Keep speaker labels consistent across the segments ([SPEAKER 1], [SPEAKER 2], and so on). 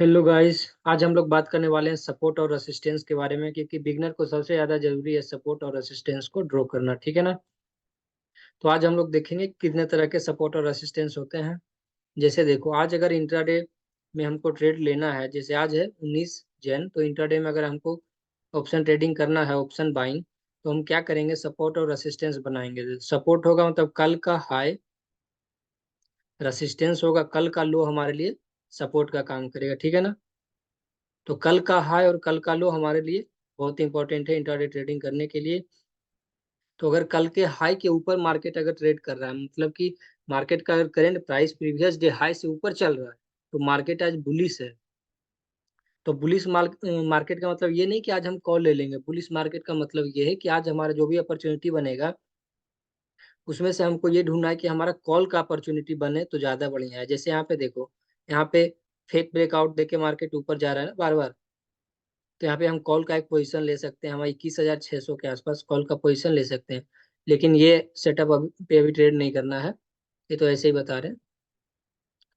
[SPEAKER 1] Hello guys. आज हम लोग बात करने वाले हैं सपोर्ट और रेसिस्टेंस के बारे में, क्योंकि बिगनर को सबसे ज़्यादा जरूरी है सपोर्ट और रेसिस्टेंस को ड्रॉ करना। ठीक है ना। तो आज हम लोग देखेंगे कितने तरह के सपोर्ट और रेसिस्टेंस होते हैं। जैसे देखो, आज अगर इंट्राडे में हमको ट्रेड लेना है, जैसे आज है 19 जन, तो इंट्राडे में अगर हमको ऑप्शन ट्रेडिंग करना है, ऑप्शन बाइंग, तो हम क्या करेंगे, सपोर्ट और रेसिस्टेंस बनाएंगे। सपोर्ट होगा मतलब कल का हाई, रेसिस्टेंस होगा कल का लो, हमारे लिए सपोर्ट का काम करेगा। ठीक है ना। तो कल का हाई और कल का लो हमारे लिए बहुत इंपॉर्टेंट है इंट्राडे ट्रेडिंग करने के लिए। तो अगर कल के हाई के ऊपर मार्केट अगर ट्रेड कर रहा है, मतलब कि मार्केट का अगर current price previous day high से ऊपर चल रहा है, तो मार्केट आज बुलिश है। तो बुलिश मार्केट का मतलब ये नहीं कि आज हम कॉल ले लेंगे। बुलिश मार्केट का मतलब ये है कि आज हमारा जो भी अपॉर्चुनिटी बनेगा, उसमें से हमको ये ढूंढना है कि हमारा कॉल का अपॉर्चुनिटी बने तो ज्यादा बढ़िया है। जैसे यहाँ पे देखो, यहाँ पे फेक ब्रेकआउट देके मार्केट ऊपर जा रहा है ना बार बार। तो यहाँ पे हम कॉल का एक पोजीशन ले सकते हैं, हमारे 21,600 के आसपास कॉल का पोजीशन ले सकते हैं। लेकिन ये सेटअप अभी पे अभी ट्रेड नहीं करना है, ये तो ऐसे ही बता रहे हैं।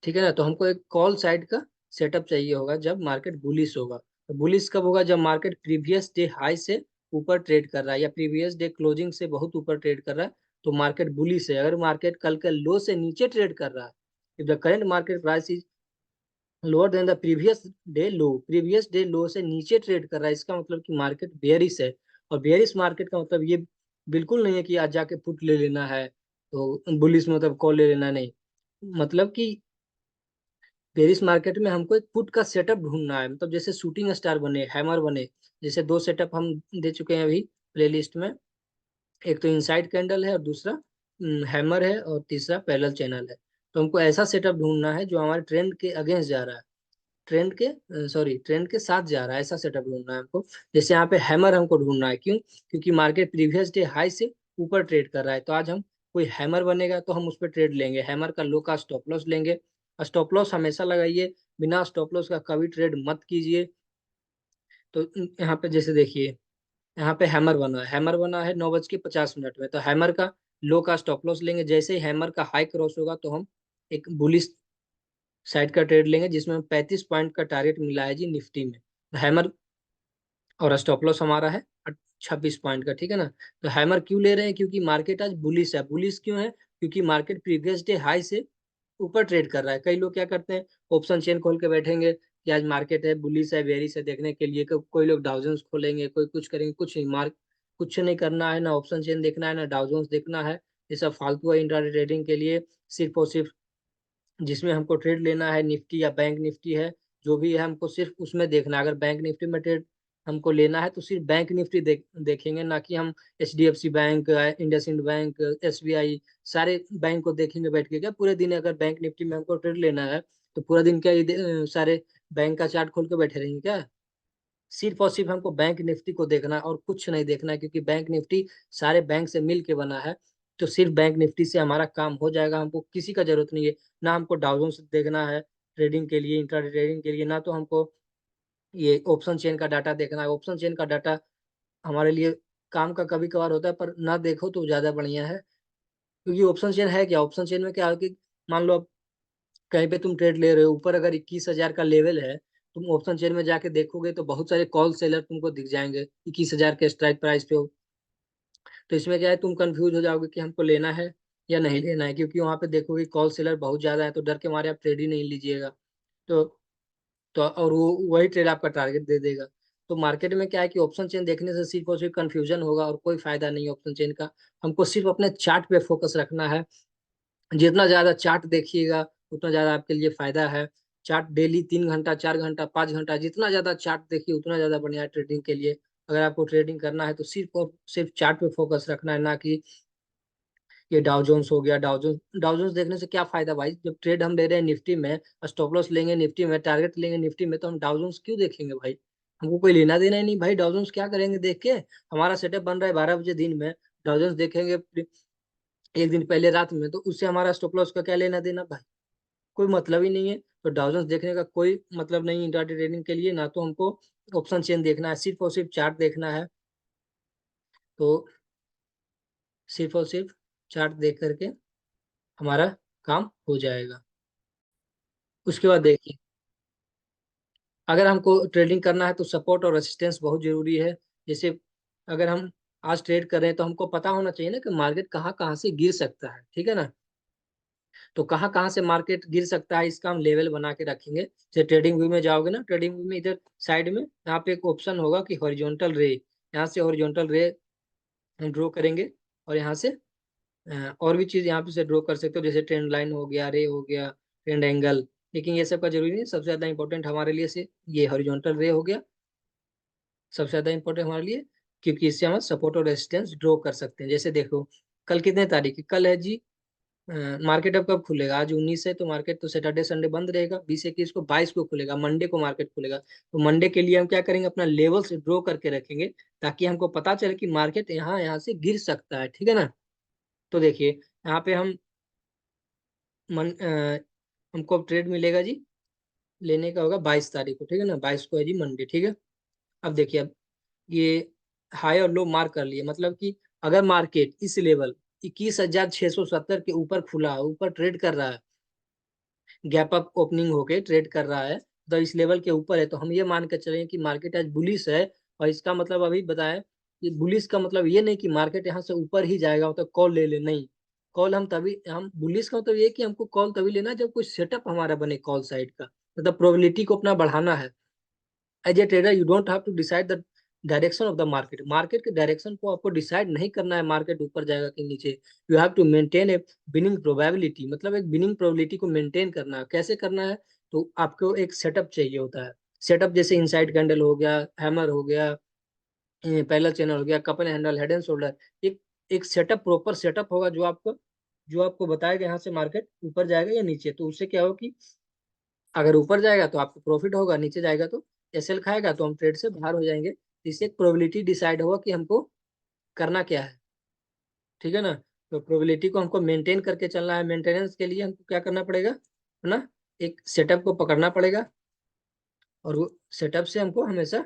[SPEAKER 1] ठीक है ना। तो हमको एक कॉल साइड का सेटअप चाहिए होगा जब मार्केट बुलिश होगा। तो बुलिश कब होगा, जब मार्केट प्रीवियस डे हाई से ऊपर ट्रेड कर रहा है या प्रीवियस डे क्लोजिंग से बहुत ऊपर ट्रेड कर रहा है, तो मार्केट बुलिश है। अगर मार्केट कल के लो से नीचे ट्रेड कर रहा है, if the current market price is lower than the previous day लो से नीचे ट्रेड कर रहा है, इसका मतलब कि मार्केट बेयरिश है। और बेयरिश मार्केट का मतलब ये बिल्कुल नहीं है कि आज जाके पुट ले लेना है, तो बुलिश मतलब कॉल ले लेना नहीं। मतलब कि बेयरिश मार्केट में हमको एक पुट का सेटअप ढूंढना है, मतलब जैसे शूटिंग स्टार बने, हैमर बने। जैसे दो सेटअप हम दे चुके हैं अभी प्लेलिस्ट में। एक तो इनसाइड कैंडल है और दूसरा हैमर है और तीसरा पैरेलल चैनल है। तो हमको ऐसा सेटअप ढूंढना है जो हमारे ट्रेंड के अगेंस्ट जा रहा है, ट्रेंड के साथ जा रहा है, ऐसा सेटअप ढूंढना है हमको। जैसे यहाँ पे हैमर हमको ढूंढना है, क्यों? क्योंकि मार्केट प्रीवियस डे हाई से ऊपर ट्रेड कर रहा है। तो आज हम कोई हैमर बनेगा तो हम उस पर ट्रेड लेंगे, हैमर का लो का स्टॉप लॉस लेंगे। स्टॉप लॉस हमेशा लगाइए, बिना स्टॉप लॉस का कभी ट्रेड मत कीजिए। तो यहाँ पे जैसे देखिए, यहाँ पे हैमर बना है 9:50 में। तो हैमर का लो का स्टॉप लॉस लेंगे। जैसे ही हैमर का हाई क्रॉस होगा तो हम एक बुलिश साइड का ट्रेड लेंगे, जिसमें 35 पॉइंट का टारगेट मिला है जी निफ्टी में। तो हैमर और स्टॉप लॉस हमारा है 26 पॉइंट का। ठीक है ना। तो हैमर क्यों ले रहे हैं? क्योंकि मार्केट आज बुलिश है। बुलिश क्यों है? क्योंकि मार्केट प्रीवियस डे हाई से ऊपर ट्रेड कर रहा है। कई लोग क्या करते हैं, ऑप्शन चेन खोल के बैठेंगे कि आज मार्केट है बुलिश है बेरिश है देखने के लिए। कोई लोग डाउजेंस खोलेंगे, कोई कुछ करेंगे, कुछ नहीं। कुछ नहीं करना है, ना ऑप्शन चेन देखना है ना डाउजेंस देखना है। ये सब फालतू है इंट्राडे ट्रेडिंग के लिए। सिर्फ और सिर्फ जिसमें हमको ट्रेड लेना है, निफ्टी या बैंक निफ्टी है, जो भी है, हमको सिर्फ उसमें देखना है। अगर बैंक निफ्टी में ट्रेड हमको लेना है तो सिर्फ बैंक निफ्टी देखेंगे, ना कि हम HDFC bank, IndusInd bank, SBI, सारे बैंक को देखेंगे बैठ के। क्या पूरे दिन अगर बैंक निफ्टी में हमको ट्रेड लेना है, तो पूरा दिन क्या सारे बैंक का चार्ट खोल के बैठे रहेंगे क्या? सिर्फ और सिर्फ हमको बैंक निफ्टी को देखना है और कुछ नहीं देखना है, क्योंकि बैंक निफ्टी सारे बैंक से मिल के बना है। तो सिर्फ बैंक निफ्टी से हमारा काम हो जाएगा, हमको किसी का जरूरत नहीं है। ना हमको डाउजोन्स देखना है ट्रेडिंग के लिए, इंट्राडे ट्रेडिंग के लिए, ना तो हमको ये ऑप्शन चेन का डाटा देखना है। ऑप्शन चेन का डाटा हमारे लिए काम का कभी कभार होता है, पर ना देखो तो ज्यादा बढ़िया है। क्योंकि ऑप्शन चेन है क्या, ऑप्शन चेन में क्या है कि मान लो आप कहीं पे तुम ट्रेड ले रहे हो, ऊपर अगर 21,000 का लेवल है, तुम ऑप्शन चेन में जाके देखोगे तो बहुत सारे कॉल सेलर तुमको दिख जाएंगे 21,000 के स्ट्राइक प्राइस पे हो। तो इसमें क्या है, तुम कंफ्यूज हो जाओगे कि हमको लेना है या नहीं लेना है, क्योंकि वहां पे देखोगे कॉल सेलर बहुत ज्यादा है, तो डर के मारे आप ट्रेड ही नहीं लीजिएगा। तो और वो वही ट्रेड आपका टारगेट दे देगा। तो मार्केट में क्या है कि ऑप्शन चेन देखने से सिर्फ और सिर्फ कंफ्यूजन होगा और कोई फायदा नहीं है ऑप्शन चेन का। हमको सिर्फ अपने चार्ट पे फोकस रखना है। जितना ज्यादा चार्ट देखिएगा उतना ज्यादा आपके लिए फायदा है। चार्ट डेली 3 घंटा 4 घंटा 5 घंटा जितना ज्यादा चार्ट देखिए उतना ज्यादा बढ़िया है ट्रेडिंग के लिए। अगर आपको ट्रेडिंग करना है तो सिर्फ और सिर्फ चार्ट पे फोकस रखना है, ना कि ये डाउ जोन्स हो गया। डाउ जोन्स देखने से क्या फायदा भाई? जब ट्रेड हम ले रहे हैं निफ्टी में, स्टॉप लॉस लेंगे निफ्टी में, टारगेट लेंगे निफ्टी में, तो हम डाउ जोन्स क्यों देखेंगे भाई? हमको कोई लेना देना ही नहीं भाई। डाउ जोन्स क्या करेंगे देख के? हमारा सेटअप बन रहा है 12 बजे दिन में, डाउ जोन्स देखेंगे एक दिन पहले रात में, तो उससे हमारा स्टॉप लॉस का क्या लेना देना भाई? कोई मतलब ही नहीं है। तो डाउजेंस देखने का कोई मतलब नहीं इंट्राडे ट्रेडिंग के लिए। ना तो हमको ऑप्शन चेन देखना है, सिर्फ और सिर्फ चार्ट देखना है। तो सिर्फ और सिर्फ चार्ट देख करके हमारा काम हो जाएगा। उसके बाद देखिए, अगर हमको ट्रेडिंग करना है तो सपोर्ट और रेसिस्टेंस बहुत जरूरी है। जैसे अगर हम आज ट्रेड कर रहे हैं तो हमको पता होना चाहिए ना कि मार्केट कहाँ कहाँ से गिर सकता है, ठीक है ना। तो कहाँ कहाँ से मार्केट गिर सकता है इसका हम लेवल बना के रखेंगे। जैसे ट्रेडिंग व्यू में जाओगे ना, ट्रेडिंग व्यू में इधर साइड में यहाँ पे एक ऑप्शन होगा कि हॉरिजॉन्टल रे, यहाँ से हॉरिजॉन्टल रे हम ड्रॉ करेंगे। और यहाँ से और भी चीज यहाँ पे से ड्रॉ कर सकते हो, जैसे ट्रेंड लाइन हो गया, रे हो गया, ट्रेंड एंगल। लेकिन ये सब का जरूरी नहीं, सबसे ज्यादा इंपॉर्टेंट हमारे लिए से ये हॉरिजॉन्टल रे हो गया, सबसे ज्यादा इंपॉर्टेंट हमारे लिए, क्योंकि इससे हम सपोर्ट और रेजिस्टेंस ड्रॉ कर सकते हैं। जैसे देखो कल कितने तारीख है, कल है जी मार्केट अब कब खुलेगा, आज 19 है तो मार्केट तो सैटरडे संडे बंद रहेगा, 20 21 को, 22 को खुलेगा, मंडे को मार्केट खुलेगा। तो मंडे के लिए हम क्या करेंगे, अपना लेवल से ड्रॉ करके रखेंगे, ताकि हमको पता चले कि मार्केट यहाँ यहाँ से गिर सकता है, ठीक है ना। तो देखिए यहाँ पे हम हमको अब ट्रेड मिलेगा जी, लेने का होगा 22 तारीख को, ठीक है ना, 22 को है जी मंडे, ठीक है। अब देखिए, अब ये हाई और लो मार्क कर लिए, मतलब कि अगर मार्केट इस लेवल 21,670 के ऊपर खुला है, ऊपर ट्रेड कर रहा है, गैप अप ओपनिंग होके ट्रेड कर रहा है, तो इस लेवल के ऊपर है, तो हम ये मान के चलें कि मार्केट आज बुलिश है। और इसका मतलब अभी बताएं, कि बुलिश का मतलब ये नहीं कि मार्केट यहाँ से ऊपर ही जाएगा मतलब कॉल ले ले, नहीं। कॉल हम तभी, हम बुलिश का मतलब ये कि हमको कॉल तभी लेना है जब कोई सेटअप हमारा बने कॉल साइड का, मतलब प्रोबेबिलिटी को अपना बढ़ाना है। As a trader you don't have to decide the direction of the market, market के डायरेक्शन को आपको डिसाइड नहीं करना है, मार्केट ऊपर जाएगा कि नीचे। You have to maintain a winning probability, मतलब एक बिनिंग प्रोबेबिलिटी को मेंटेन करना है। कैसे करना है, तो आपको एक सेटअप चाहिए होता है। सेटअप जैसे इनसाइड कैंडल हो गया, हैमर हो गया, पहला चैनल हो गया, couple handle, head and shoulder. एक एक सेटअप, प्रॉपर सेटअप होगा जो आपको बताएगा यहाँ से मार्केट ऊपर जाएगा या नीचे। तो उससे क्या होगा कि अगर ऊपर जाएगा तो आपको प्रॉफिट होगा, नीचे जाएगा तो एसएल खाएगा, तो हम ट्रेड से बाहर हो जाएंगे। तो इससे एक प्रोबेबिलिटी डिसाइड होगा कि हमको करना क्या है, ठीक है ना। तो प्रोबेबिलिटी को हमको मेंटेन करके चलना है। मेंटेनेंस के लिए हमको क्या करना पड़ेगा, है ना, एक सेटअप को पकड़ना पड़ेगा। और वो सेटअप से हमको हमेशा,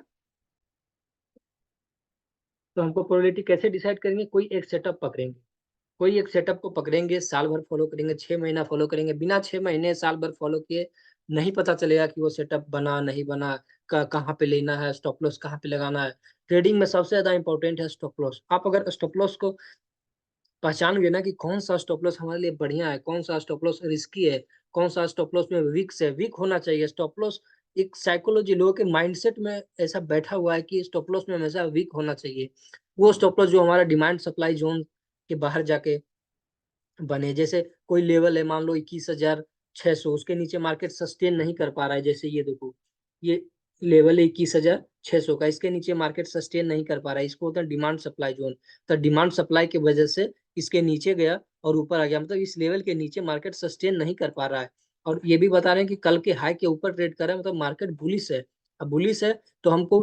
[SPEAKER 1] तो हमको प्रोबेबिलिटी कैसे डिसाइड करेंगे, कोई एक सेटअप पकड़ेंगे, कोई एक सेटअप को पकड़ेंगे, साल भर फॉलो करेंगे, 6 महीना फॉलो करेंगे, बिना 6 महीने साल भर फॉलो किए नहीं पता चलेगा कि वो सेटअप बना नहीं बना, कहाँ पे लेना है, स्टॉप लॉस कहाँ पे लगाना है। ट्रेडिंग में सबसे ज्यादा इंपॉर्टेंट है स्टॉप लॉस। आप अगर स्टॉप लॉस को पहचान गए ना कि कौन सा स्टॉप लॉस हमारे लिए बढ़िया है, कौन सा स्टॉप लॉस रिस्की है, कौन सा स्टॉप लॉस में वीक है, वीक होना चाहिए स्टॉप लॉस। एक साइकोलॉजी, लोगों के माइंडसेट में ऐसा बैठा हुआ है कि स्टॉप लॉस में हमेशा वीक होना चाहिए। वो स्टॉप लॉस जो हमारा डिमांड सप्लाई जोन के बाहर जाके बने। जैसे कोई लेवल है, मान लो 21,600, उसके नीचे मार्केट सस्टेन नहीं कर पा रहा है, जैसे ये देखो, ये लेवल है 21,600 का, इसके नीचे मार्केट सस्टेन नहीं कर पा रहा है, इसको होता है डिमांड सप्लाई जोन। तो डिमांड सप्लाई की वजह से इसके नीचे गया और ऊपर आ गया, मतलब इस लेवल के नीचे मार्केट सस्टेन नहीं कर पा रहा है। और ये भी बता रहे हैं कि कल के हाई के ऊपर ट्रेड कर रहा है, मतलब मार्केट बुलिश है। अब बुलिश है तो हमको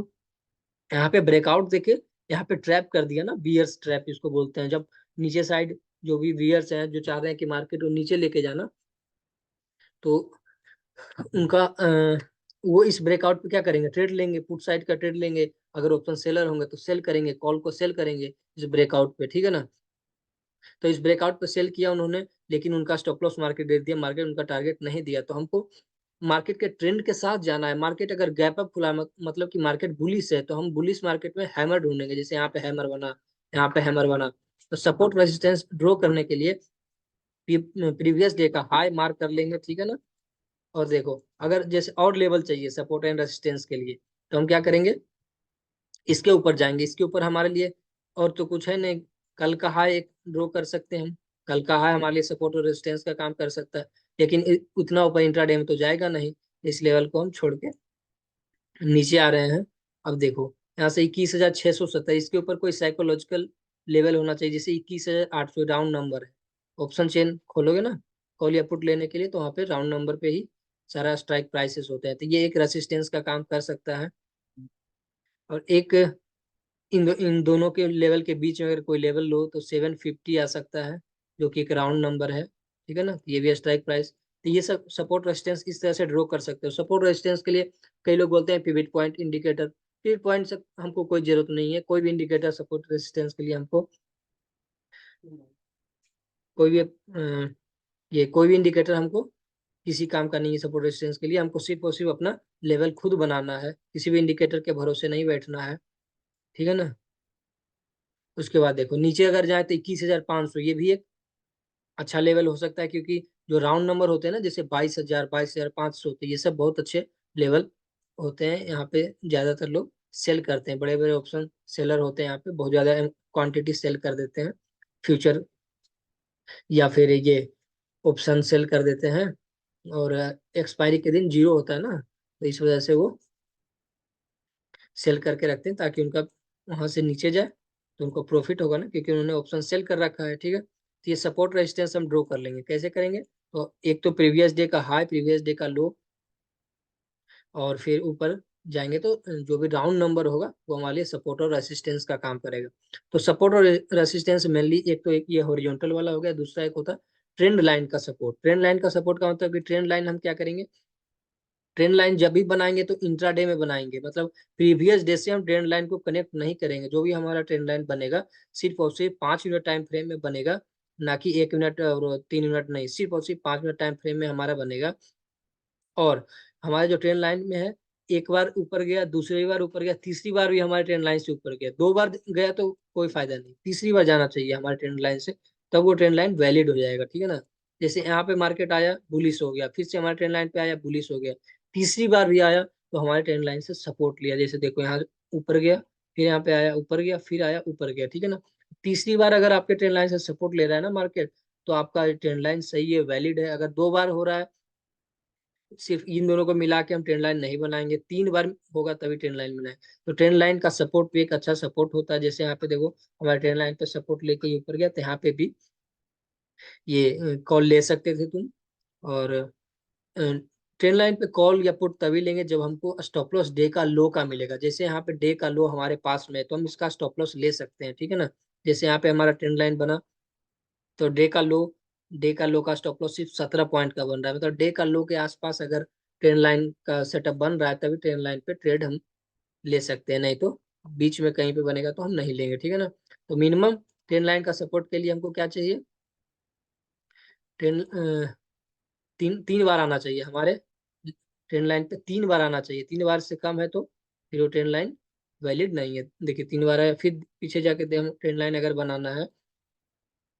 [SPEAKER 1] यहाँ पे ब्रेकआउट देके यहाँ पे ट्रैप कर दिया ना, बियर्स ट्रैप इसको बोलते हैं, जब नीचे साइड जो भी बियर्स हैं जो चाह रहे हैं कि मार्केट को नीचे लेके जाना, तो उनका वो इस ब्रेकआउट पे क्या करेंगे, ट्रेड लेंगे, पुट साइड का ट्रेड लेंगे। अगर ऑप्शन सेलर होंगे तो सेल करेंगे, कॉल को सेल करेंगे इस ब्रेकआउट पे, ठीक है ना। तो इस ब्रेकआउट पे सेल किया उन्होंने, लेकिन उनका स्टॉप लॉस मार्केट दे दिया, मार्केट उनका टारगेट नहीं दिया। तो हमको मार्केट के ट्रेंड के साथ जाना है। मार्केट अगर गैप अप खुला मतलब कि मार्केट बुलिश है, तो हम बुलिश मार्केट में हैमर ढूंढेंगे, जैसे यहाँ पे हैमर बना, यहाँ पे हैमर बना। तो सपोर्ट रेजिस्टेंस ड्रॉ करने के लिए प्रीवियस डे का हाई मार्क कर लेंगे, ठीक है ना। और देखो अगर जैसे और लेवल चाहिए सपोर्ट एंड रेजिस्टेंस के लिए, तो हम क्या करेंगे, इसके ऊपर जाएंगे। इसके ऊपर हमारे लिए और तो कुछ है नहीं, कल का हाई एक ड्रॉ कर सकते हैं हम। कल का हाई हमारे लिए सपोर्ट और रेजिस्टेंस का काम कर सकता है, लेकिन उतना ऊपर इंट्राडे में तो जाएगा नहीं। इस लेवल को हम छोड़ के नीचे आ रहे हैं। अब देखो यहाँ से 21,670, इसके ऊपर कोई साइकोलॉजिकल लेवल होना चाहिए, जैसे 21,800 राउंड नंबर है। ऑप्शन चेन खोलोगे ना कॉल या पुट लेने के लिए, तो वहाँ पे राउंड नंबर पे ही सारा स्ट्राइक प्राइसेस होते हैं, तो ये एक रेसिस्टेंस का काम कर सकता है। और एक इन दोनों के लेवल के बीच में अगर कोई लेवल लो तो 750 आ सकता है, जो कि एक राउंड नंबर है, ठीक है ना। ये भी स्ट्राइक प्राइस। तो ये सब सपोर्ट रेजिस्टेंस इस तरह से ड्रॉ कर सकते हो। सपोर्ट रेजिस्टेंस के लिए कई लोग बोलते हैं pivot point indicator, pivot point से हमको कोई जरूरत नहीं है, कोई भी इंडिकेटर सपोर्ट रेजिस्टेंस के लिए हमको कोई भी ये कोई भी इंडिकेटर हमको किसी काम का नहीं है सपोर्ट रेजिस्टेंस के लिए। हमको सिर्फ और सिर्फ अपना लेवल खुद बनाना है, किसी भी इंडिकेटर के भरोसे नहीं बैठना है, ठीक है ना। उसके बाद देखो नीचे अगर जाए तो 21,500, ये भी एक अच्छा लेवल हो सकता है, क्योंकि जो राउंड नंबर होते हैं ना, जैसे 22,000, 22,500 होते हैं, ये सब बहुत अच्छे लेवल होते हैं। यहाँ पे ज्यादातर लोग सेल करते हैं, बड़े बड़े ऑप्शन सेलर होते हैं यहाँ पे, बहुत ज्यादा क्वांटिटी सेल कर देते हैं, फ्यूचर या फिर ये ऑप्शन सेल कर देते हैं। और एक्सपायरी के दिन जीरो होता है ना, तो इस वजह से वो सेल करके रखते हैं, ताकि उनका वहां से नीचे जाए तो उनको प्रॉफिट होगा ना, क्योंकि उन्होंने ऑप्शन सेल कर रखा है, ठीक है। तो ये सपोर्ट रेजिस्टेंस हम ड्रॉ कर लेंगे, कैसे करेंगे? तो एक तो प्रीवियस डे का हाई, प्रीवियस डे का लो, और फिर ऊपर जाएंगे तो जो भी राउंड नंबर होगा वो हमारे लिए सपोर्ट और रेसिस्टेंस का काम करेगा। तो सपोर्ट और रेसिस्टेंस मेनली एक तो एक ये हॉरिजॉन्टल वाला हो गया, दूसरा एक होता है ट्रेंड लाइन का सपोर्ट। ट्रेंड लाइन का सपोर्ट का मतलब कि ट्रेंड लाइन हम क्या करेंगे, ट्रेंड लाइन जब भी बनाएंगे तो इंट्राडे में बनाएंगे, मतलब प्रीवियस डे से हम ट्रेंड लाइन को कनेक्ट नहीं करेंगे। जो भी हमारा ट्रेंड लाइन बनेगा सिर्फ और सिर्फ 5 मिनट टाइम फ्रेम में बनेगा, ना कि 1 मिनट और 3 मिनट नहीं, सिर्फ और सिर्फ 5 मिनट टाइम फ्रेम में हमारा बनेगा। और हमारे जो ट्रेंड लाइन में है, एक बार ऊपर गया, दूसरी बार ऊपर गया, तीसरी बार भी हमारे ट्रेंड लाइन से ऊपर गया, 2 बार गया तो कोई फायदा नहीं, तीसरी बार जाना चाहिए हमारे ट्रेंड लाइन से, तब वो ट्रेंड लाइन वैलिड हो जाएगा, ठीक है ना। जैसे यहाँ पे मार्केट आया बुलिश हो गया, फिर से हमारे ट्रेंड लाइन पे आया बुलिश हो गया, तीसरी बार भी आया तो हमारे ट्रेंड लाइन से सपोर्ट लिया, जैसे देखो यहाँ ऊपर गया, फिर यहाँ पे आया ऊपर गया, फिर आया ऊपर गया, ठीक है ना। तीसरी बार अगर आपके ट्रेंड लाइन से सपोर्ट ले रहा है ना मार्केट, तो आपका ट्रेंड लाइन सही है, वैलिड है। अगर 2 बार हो रहा है, सिर्फ इन दोनों को मिला के हम ट्रेंड लाइन नहीं बनाएंगे, 3 बार होगा तभी ट्रेंड लाइन बनाए। तो ट्रेंड लाइन का सपोर्ट भी एक अच्छा सपोर्ट होता है, जैसे यहाँ पे देखो हमारे ट्रेंड लाइन पे सपोर्ट लेके ऊपर गया, तो यहाँ पे भी ये कॉल ले सकते थे तुम। और ट्रेंड लाइन पे कॉल या पुट तभी लेंगे जब हमको स्टॉप लॉस डे का लो का मिलेगा, जैसे यहाँ पे डे का लो हमारे पास में है तो हम इसका स्टॉप लॉस ले सकते हैं, ठीक है ना। जैसे यहाँ पे हमारा ट्रेंड लाइन बना, तो डे का लो का स्टॉप लॉस सिर्फ 17 पॉइंट का बन रहा है, मतलब डे का लो के आसपास अगर ट्रेंड लाइन का सेटअप बन रहा है तभी ट्रेंड लाइन पे ट्रेड हम ले सकते हैं, नहीं तो बीच में कहीं पे बनेगा तो हम नहीं लेंगे, ठीक है ना। तो मिनिमम ट्रेंड लाइन का सपोर्ट के लिए हमको क्या चाहिए, ट्रेंड तीन तीन बार आना चाहिए हमारे ट्रेंड लाइन पे, 3 बार आना चाहिए, 3 बार से कम है तो फिर वो ट्रेंड लाइन वैलिड नहीं है। देखिए 3 बार है, फिर पीछे जाके हम ट्रेंड लाइन अगर बनाना है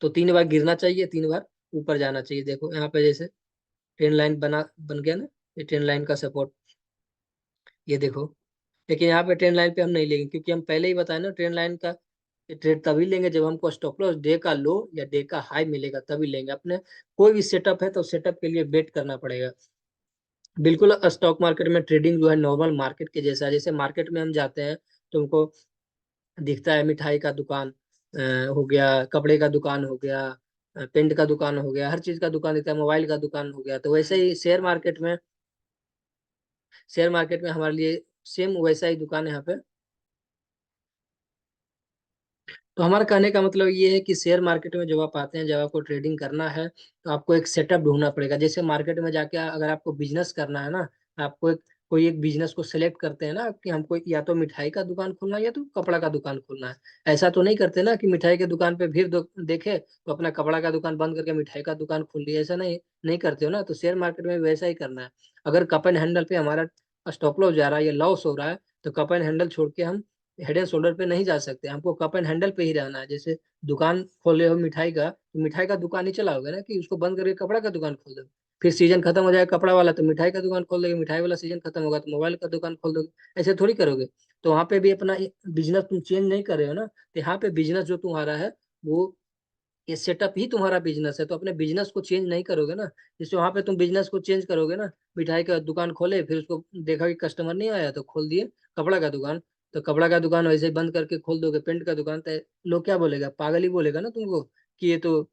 [SPEAKER 1] तो 3 बार गिरना चाहिए, 3 बार ऊपर जाना चाहिए। देखो यहाँ पे जैसे ट्रेन लाइन बन गया ना, ये ट्रेन लाइन का सपोर्ट, ये देखो। लेकिन यहाँ पे ट्रेन लाइन पे हम नहीं लेंगे, क्योंकि हम पहले ही बताए ना ट्रेन लाइन का ट्रेड तभी लेंगे जब हमको स्टॉप लॉस डे का लो या डे का हाई मिलेगा, तभी लेंगे। अपने कोई भी सेटअप है तो सेटअप के लिए वेट करना पड़ेगा। बिल्कुल स्टॉक मार्केट में ट्रेडिंग जो है नॉर्मल मार्केट के जैसा है। जैसे मार्केट में हम जाते हैं, तुमको दिखता है मिठाई का दुकान हो गया, कपड़े का दुकान हो गया, पेंट का दुकान हो गया, हर चीज का दुकान दिखता है, मोबाइल का दुकान हो गया। तो वैसे ही शेयर मार्केट में हमारे लिए सेम वैसा ही दुकान है यहाँ पे। तो हमारा कहने का मतलब ये है कि शेयर मार्केट में जब आप आते हैं, जब आपको ट्रेडिंग करना है, तो आपको एक सेटअप ढूंढना पड़ेगा। जैसे मार्केट में जाके अगर आपको बिजनेस करना है ना, आपको कोई एक बिजनेस को सिलेक्ट करते हैं ना कि हमको या तो मिठाई का दुकान खोलना है या तो कपड़ा का दुकान खोलना है। ऐसा तो नहीं करते ना कि मिठाई के दुकान पे भीड़ देखे तो अपना कपड़ा का दुकान बंद करके मिठाई का दुकान खोल लिया, ऐसा नहीं नहीं करते हो ना। तो शेयर मार्केट में वैसा ही करना है। अगर कप एंड हैंडल पे हमारा स्टॉप लॉस जा रहा है या लॉस हो रहा है, तो कप एंड हैंडल छोड़ के हम हेड एंड शोल्डर पे नहीं जा सकते, हमको कप एंड हैंडल पे ही रहना है। जैसे दुकान खोले हो मिठाई का, तो मिठाई का दुकान ही चलाओगे ना, कि उसको बंद करके कपड़ा का दुकान खोल दो। फिर सीजन खत्म हो जाएगा कपड़ा वाला तो मिठाई का दुकान खोल दोगे, मिठाई वाला सीजन खत्म होगा तो मोबाइल का दुकान खोल दोगे, ऐसे थोड़ी करोगे। तो वहां पे भी अपना बिजनेस तुम चेंज नहीं कर रहे हो ना, तो यहाँ पे बिजनेस जो तुम्हारा है वो ये सेटअप ही तुम्हारा बिजनेस है, तो अपने बिजनेस को चेंज नहीं करोगे ना। जैसे वहां पे तुम बिजनेस को चेंज करोगे ना, मिठाई का दुकान खोले, फिर उसको देखा कि कस्टमर नहीं आया तो खोल दिए कपड़ा का दुकान। तो कपड़ा का दुकान वैसे ही बंद करके खोल दोगे पेंट का दुकान, तो लोग क्या बोलेगा, पागल ही बोलेगा ना तुमको, कि ये तो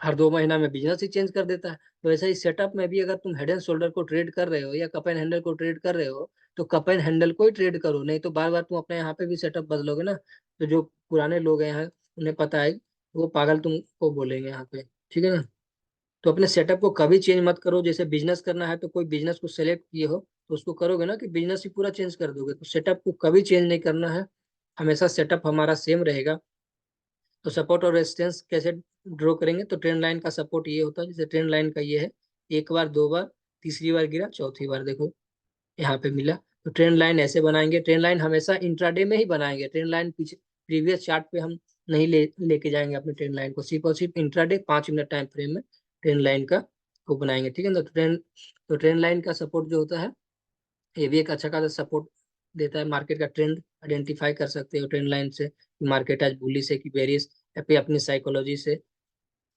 [SPEAKER 1] हर 2 महीना में बिजनेस ही चेंज कर देता है। तो ऐसा ही सेटअप में भी अगर तुम हेड एंड शोल्डर को ट्रेड कर रहे हो या कप एंड हैंडल को ट्रेड कर रहे हो, तो कप एंड हैंडल को ही ट्रेड करो, नहीं तो बार बार तुम अपने यहाँ पे भी सेटअप बदलोगे ना, तो जो पुराने लोग हैं यहाँ, उन्हें पता है, वो पागल तुमको बोलेंगे यहाँ पे, ठीक है ना। तो अपने सेटअप को कभी चेंज मत करो। जैसे बिजनेस करना है तो कोई बिजनेस को सेलेक्ट किए हो तो उसको करोगे ना कि बिजनेस ही पूरा चेंज कर दोगे, तो सेटअप को कभी चेंज नहीं करना है, हमेशा सेटअप हमारा सेम रहेगा। तो सपोर्ट और रेजिस्टेंस कैसे ड्रॉ करेंगे, तो ट्रेंड लाइन का सपोर्ट ये होता है, जैसे ट्रेंड लाइन का ये है एक बार, दो बार, तीसरी बार गिरा, चौथी बार देखो यहाँ पे मिला। तो ट्रेंड लाइन ऐसे बनाएंगे। ट्रेंड लाइन हमेशा इंट्राडे में ही बनाएंगे। ट्रेंड लाइन पीछे प्रीवियस चार्ट पे हम नहीं लेके जाएंगे अपने ट्रेंड लाइन को, सिर्फ और सिर्फ इंट्राडे 5 मिनट टाइम फ्रेम में ट्रेंड लाइन का को बनाएंगे। ठीक है ना। तो ट्रेंड लाइन का सपोर्ट जो होता है, ये भी एक अच्छा खासा सपोर्ट देता है। मार्केट का ट्रेंड आइडेंटिफाई कर सकते हो ट्रेंड लाइन से, मार्केट आज बुलिश है कि बेरिश, या फिर अपनी साइकोलॉजी से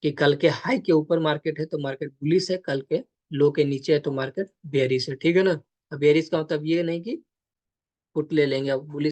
[SPEAKER 1] कि कल के हाई के ऊपर मार्केट है तो मार्केट बुलिश है, कल के लो के नीचे है तो मार्केट बेरिश है। ठीक है ना। अब बेरिश का मतलब ये नहीं कि पुट ले लेंगे, अब बुलिश